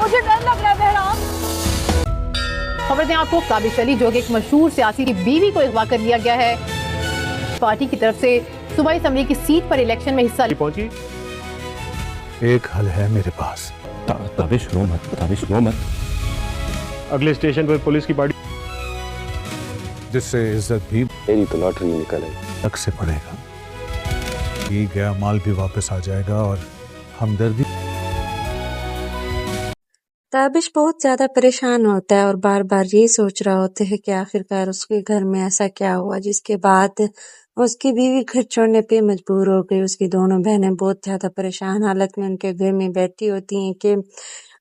मुझे डर लग रहा है बहराम। खबर दें आपको, ताबिश अली जो कि एक मशहूर सियासी की बीवी को अगवा कर लिया गया है। पार्टी की तरफ से सूबाई असेंबली की सीट पर इलेक्शन में हिस्सा पहुंची। एक हल है मेरे पास। ताबिश रो मत। अगले स्टेशन पर पुलिस की पार्टी, जिससे इज्जत भी मेरी तो लॉटरी निकल आई। तक से पड़ेगा। ये गया माल भी वापस आ जाएगा और हमदर्दी। ताबिश बहुत ज़्यादा परेशान होता है और बार बार ये सोच रहा होता है कि आखिरकार उसके घर में ऐसा क्या हुआ जिसके बाद उसकी बीवी घर छोड़ने पे मजबूर हो गई। उसकी दोनों बहनें बहुत ज़्यादा परेशान हालत में उनके घर में बैठी होती हैं कि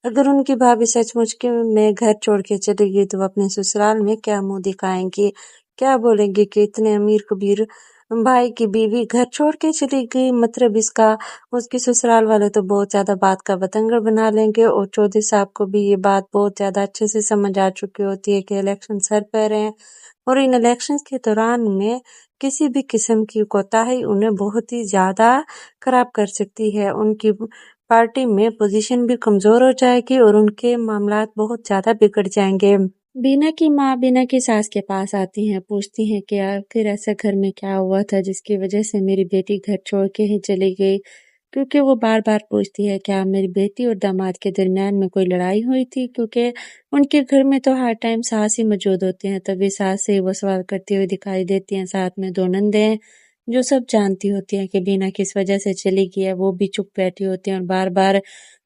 अगर उनकी भाभी सचमुच के में घर छोड़ के चली गई तो वो अपने ससुराल में क्या मुंह दिखाएंगी, क्या बोलेंगी कि इतने अमीर कबीर भाई की बीवी घर छोड़ के चली गई। मतलब इसका उसके ससुराल वाले तो बहुत ज्यादा बात का बतंगड़ बना लेंगे और चौधरी साहब को भी ये बात बहुत ज्यादा अच्छे से समझ आ चुकी होती है कि इलेक्शन सर पर हैं और इन इलेक्शन के दौरान में किसी भी किस्म की कोताही उन्हें बहुत ही ज्यादा खराब कर सकती है। उनकी पार्टी में पोजीशन भी कमजोर हो जाएगी और उनके मामलात बहुत ज्यादा बिगड़ जाएंगे। बीना की माँ बीना की सास के पास आती हैं, पूछती हैं कि आखिर ऐसा घर में क्या हुआ था जिसकी वजह से मेरी बेटी घर छोड़ के ही चली गई। क्योंकि वो बार बार पूछती है क्या मेरी बेटी और दामाद के दरमियान में कोई लड़ाई हुई थी, क्योंकि उनके घर में तो हर टाइम सास ही मौजूद होती हैं। तभी सास से वो सवाल करती हुई दिखाई देती हैं। साथ में दो नंदे हैं जो सब जानती होती हैं कि बीना किस वजह से चली गई है। वो भी चुप बैठी होती हैं और बार बार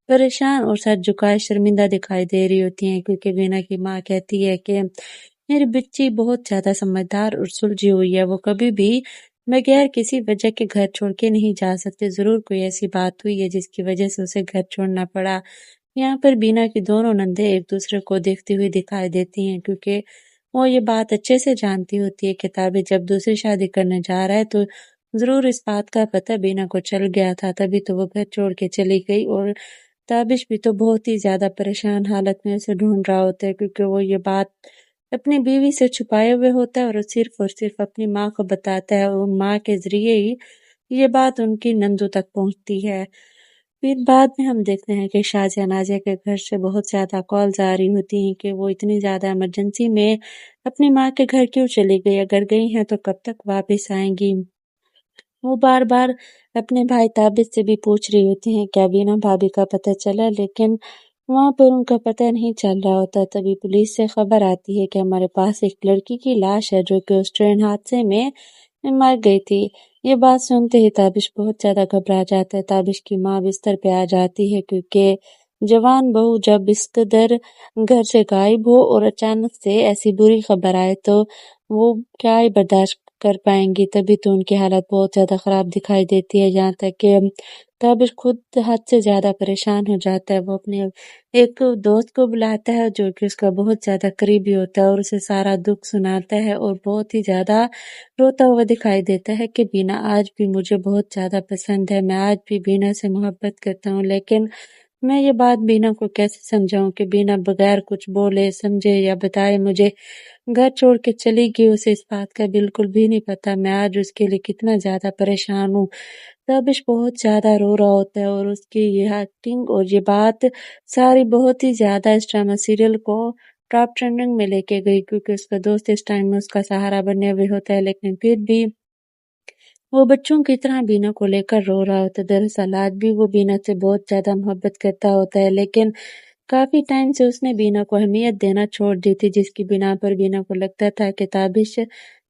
परेशान और सर झुकाए शर्मिंदा दिखाई दे रही होती हैं, क्योंकि बीना की माँ कहती है कि मेरी बच्ची बहुत ज्यादा समझदार और सुलझी हुई है, वो कभी भी बगैर किसी वजह के घर छोड़ के नहीं जा सकते। जरूर कोई ऐसी बात हुई है जिसकी वजह से उसे घर छोड़ना पड़ा। यहाँ पर बीना की दोनों नंदे एक दूसरे को देखती हुई दिखाई देती हैं, क्योंकि वो ये बात अच्छे से जानती होती है कि ताबिश जब दूसरी शादी करने जा रहा है तो जरूर इस बात का पता बीना को चल गया था, तभी तो वो घर छोड़ के चली गई। और ताबिश भी तो बहुत ही ज्यादा परेशान हालत में उसे ढूंढ रहा होता है, क्योंकि वो ये बात अपनी बीवी से छुपाए हुए होता है और सिर्फ अपनी माँ को बताता है और माँ के जरिए ही ये बात उनकी नंदू तक पहुंचती है। फिर बाद में हम देखते हैं कि शाजिया नाजिया के घर से बहुत ज्यादा कॉल्स आ रही होती हैं कि वो इतनी ज्यादा इमरजेंसी में अपनी माँ के घर क्यों चली गई, अगर गई हैं तो कब तक वापस आएंगी। वो बार बार अपने भाई ताबिश से भी पूछ रही होती हैं क्या बीना भाभी का पता चला, लेकिन वहां पर उनका पता नहीं चल रहा होता। तभी पुलिस से खबर आती है कि हमारे पास एक लड़की की लाश है जो कि उस ट्रेन हादसे में मर गई थी। ये बात सुनते ही ताबिश बहुत ज्यादा घबरा जाता है। ताबिश की माँ बिस्तर पे आ जाती है, क्योंकि जवान बहू जब इस कदर घर से गायब हो और अचानक से ऐसी बुरी खबर आए तो वो क्या ही बर्दाश्त कर पाएंगी। तभी तो उनकी हालत बहुत ज्यादा खराब दिखाई देती है, यहाँ तक कि ताबिश खुद हद से ज्यादा परेशान हो जाता है। वो अपने एक दोस्त को बुलाता है जो कि उसका बहुत ज्यादा करीबी होता है और उसे सारा दुख सुनाता है और बहुत ही ज्यादा रोता हुआ दिखाई देता है कि बीना आज भी मुझे बहुत ज्यादा पसंद है, मैं आज भी बीना से मोहब्बत करता हूँ, लेकिन मैं ये बात बीना को कैसे समझाऊं कि बीना बगैर कुछ बोले समझे या बताए मुझे घर छोड़ के चली गई। उसे इस बात का बिल्कुल भी नहीं पता मैं आज उसके लिए कितना ज्यादा परेशान हूँ। ताबिश बहुत ज्यादा रो रहा होता है और उसकी ये एक्टिंग और ये बात सारी बहुत ही ज्यादा इस ड्रामा सीरियल को टॉप ट्रेंडिंग में लेके गई, क्योंकि उसका दोस्त इस टाइम में उसका सहारा बने हुए होता है, लेकिन फिर भी वो बच्चों की तरह बीना को लेकर रो रहा होता है। दरअसल आज भी वो बीना से बहुत ज्यादा मोहब्बत करता होता है, लेकिन काफी टाइम से उसने बीना को अहमियत देना छोड़ दी थी, जिसकी बिना पर बीना को लगता था कि ताबिश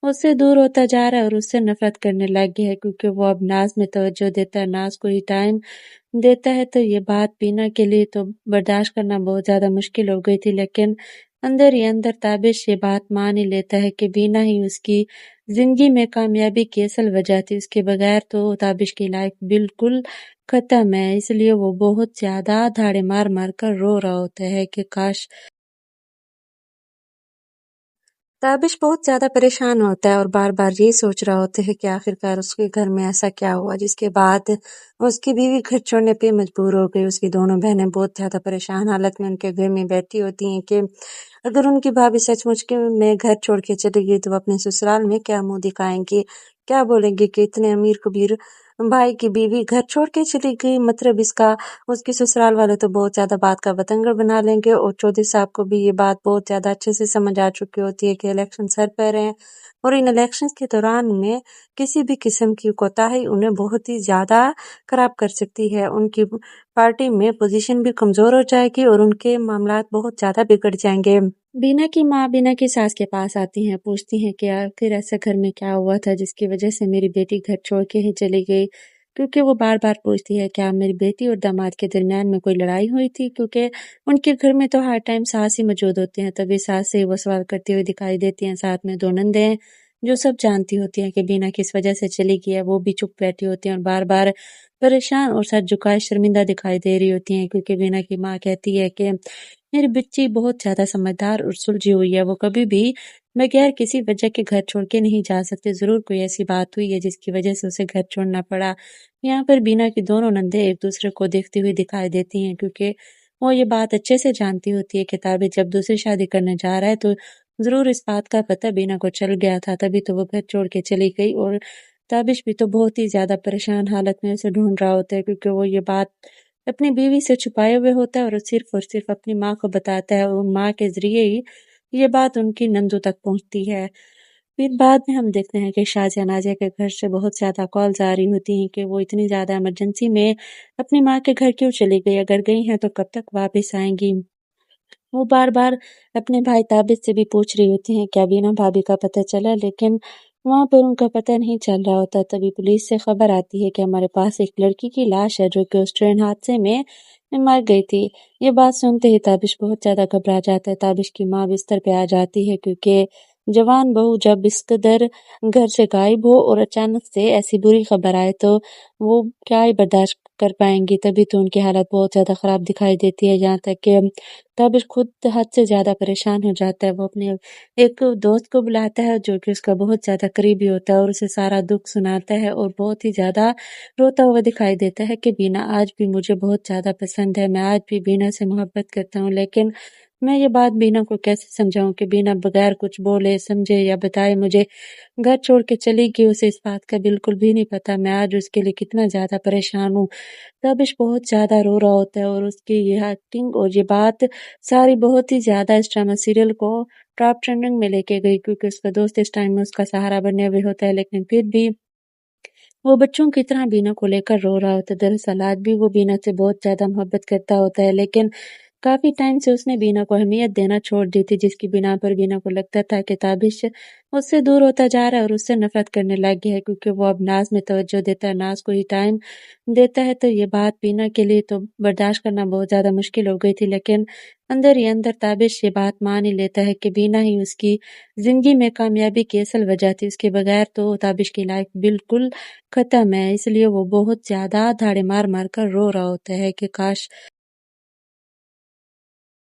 उससे दूर होता जा रहा है और उससे नफरत करने लग गया है, क्योंकि वो अब नाज में तवज्जो देता है, नाज को ही टाइम देता है। तो ये बात बीना के लिए तो बर्दाश्त करना बहुत ज्यादा मुश्किल हो गई थी, लेकिन अंदर ही अंदर ताबिश ये बात मान ही लेता है कि बीना ही उसकी जिंदगी में कामयाबी की असल वजह थी। उसके बगैर तो ताबिश की लाइफ बिल्कुल खत्म है। इसलिए वो बहुत ज्यादा धाड़े मार मार कर रो रहा होता है कि काश। ताबिश बहुत ज्यादा परेशान होता है और बार बार ये सोच रहा होता है कि आखिरकार उसके घर में ऐसा क्या हुआ जिसके बाद उसकी बीवी घर छोड़ने पे मजबूर हो गई। उसकी दोनों बहनें बहुत ज्यादा परेशान हालत में उनके घर में बैठी होती हैं कि अगर उनकी भाभी सचमुच के में घर छोड़ के चली गई तो वो अपने ससुराल में क्या मुंह दिखाएंगी, क्या बोलेंगी कि इतने अमीर कबीर भाई की बीवी घर छोड़ के चली गई, मतलब इसका उसके ससुराल वाले तो बहुत ज्यादा बात का बतंगड़ बना लेंगे और चौधरी साहब को भी ये बात बहुत ज्यादा अच्छे से समझ आ चुकी होती है कि इलेक्शन सर पर हैं और इन इलेक्शंस के दौरान में किसी भी किस्म की कोताही उन्हें बहुत ही ज्यादा खराब कर सकती है। उनकी पार्टी में पोजीशन भी कमजोर हो जाएगी और उनके मामलात बहुत ज्यादा बिगड़ जाएंगे। बीना की माँ बीना की सास के पास आती हैं, पूछती हैं कि आखिर ऐसा घर में क्या हुआ था जिसकी वजह से मेरी बेटी घर छोड़ के ही चली गई, क्योंकि वो बार बार पूछती है क्या मेरी बेटी और दामाद के दरमियान में कोई लड़ाई हुई थी, क्योंकि उनके घर में तो हर टाइम सास ही मौजूद होती हैं। तभी सास से वो सवाल करती हुई दिखाई देती हैं। साथ में दो नंदे हैं जो सब जानती होती हैं कि बीना किस वजह से चली गई है, वो भी चुप बैठी होती हैं और बार बार परेशान और सर झुकाए शर्मिंदा दिखाई दे रही होती हैं, क्योंकि बीना की माँ कहती है कि मेरी बच्ची बहुत ज्यादा समझदार और सुलझी हुई है, वो कभी भी बगैर किसी वजह के घर छोड़ के नहीं जा सकती। जरूर कोई ऐसी बात हुई है जिसकी वजह से उसे घर छोड़ना पड़ा। यहाँ पर बीना की दोनों नंदे एक दूसरे को देखती हुई दिखाई देती हैं, क्योंकि वो ये बात अच्छे से जानती होती है कि ताबिश जब दूसरी शादी करने जा रहा है तो जरूर इस बात का पता बीना को चल गया था, तभी तो वो घर छोड़ के चली गई। और ताबिश भी तो बहुत ही ज्यादा परेशान हालत में उसे ढूंढ रहा होता है, क्योंकि वो ये बात अपनी बीवी से छुपाए हुए होता है और सिर्फ अपनी माँ को बताता है और माँ के जरिए ही ये बात उनकी नंदू तक पहुंचती है। फिर बाद में हम देखते हैं कि शाजिया नाजिया के घर से बहुत ज्यादा कॉल्स आ रही होती हैं कि वो इतनी ज्यादा इमरजेंसी में अपनी माँ के घर क्यों चली गई, अगर गई हैं तो कब तक वापस आएंगी। वो बार बार अपने भाई ताबिश से भी पूछ रही होती हैं क्या बीना भाभी का पता चला, लेकिन वहां पर उनका पता नहीं चल रहा होता। तभी पुलिस से खबर आती है कि हमारे पास एक लड़की की लाश है जो कि उस ट्रेन हादसे में मर गई थी। ये बात सुनते ही ताबिश बहुत ज्यादा घबरा जाता है। ताबिश की माँ बिस्तर पे आ जाती है, क्योंकि जवान बहू जब इस कदर घर से गायब हो और अचानक से ऐसी बुरी खबर आए तो वो क्या ही बर्दाश्त कर पाएंगी। तभी तो उनकी हालत बहुत ज्यादा खराब दिखाई देती है, यहाँ तक कि ताबिश खुद हद से ज्यादा परेशान हो जाता है। वो अपने एक दोस्त को बुलाता है जो कि उसका बहुत ज्यादा करीबी होता है और उसे सारा दुख सुनाता है और बहुत ही ज्यादा रोता हुआ दिखाई देता है कि बीना आज भी मुझे बहुत ज्यादा पसंद है, मैं आज भी बीना से मोहब्बत करता हूँ, लेकिन मैं ये बात बीना को कैसे समझाऊं कि बीना बगैर कुछ बोले समझे या बताए मुझे घर छोड़ के चली गई। उसे इस बात का बिल्कुल भी नहीं पता मैं आज उसके लिए कितना ज्यादा परेशान हूँ। तबिश बहुत ज्यादा रो रहा होता है और उसकी ये एक्टिंग और ये बात सारी बहुत ही ज्यादा इस ड्रामा सीरियल को टॉप ट्रेंडिंग में लेके गई, क्योंकि उसका दोस्त इस टाइम में उसका सहारा बनने हुए होता है, लेकिन फिर भी वो बच्चों की तरह बीना को लेकर रो रहा होता है। दरअसल आज भी वो बीना से बहुत ज्यादा मोहब्बत करता होता है, लेकिन काफी टाइम से उसने बीना को अहमियत देना छोड़ दी थी, जिसकी बिना पर बीना को लगता था कि ताबिश उससे दूर होता जा रहा है और उससे नफरत करने लग गया है, क्योंकि वो अब नाज में तवज्जो देता है, नाज को ही टाइम देता है। तो ये बात बीना के लिए तो बर्दाश्त करना बहुत ज्यादा मुश्किल हो गई थी, लेकिन अंदर ही अंदर ताबिश ये बात मान ही लेता है कि बीना ही उसकी जिंदगी में कामयाबी की असल वजह थी। उसके बगैर तो ताबिश की लाइफ बिल्कुल खत्म है। इसलिए वो बहुत ज्यादा धाड़े मार मार कर रो रहा होता है कि काश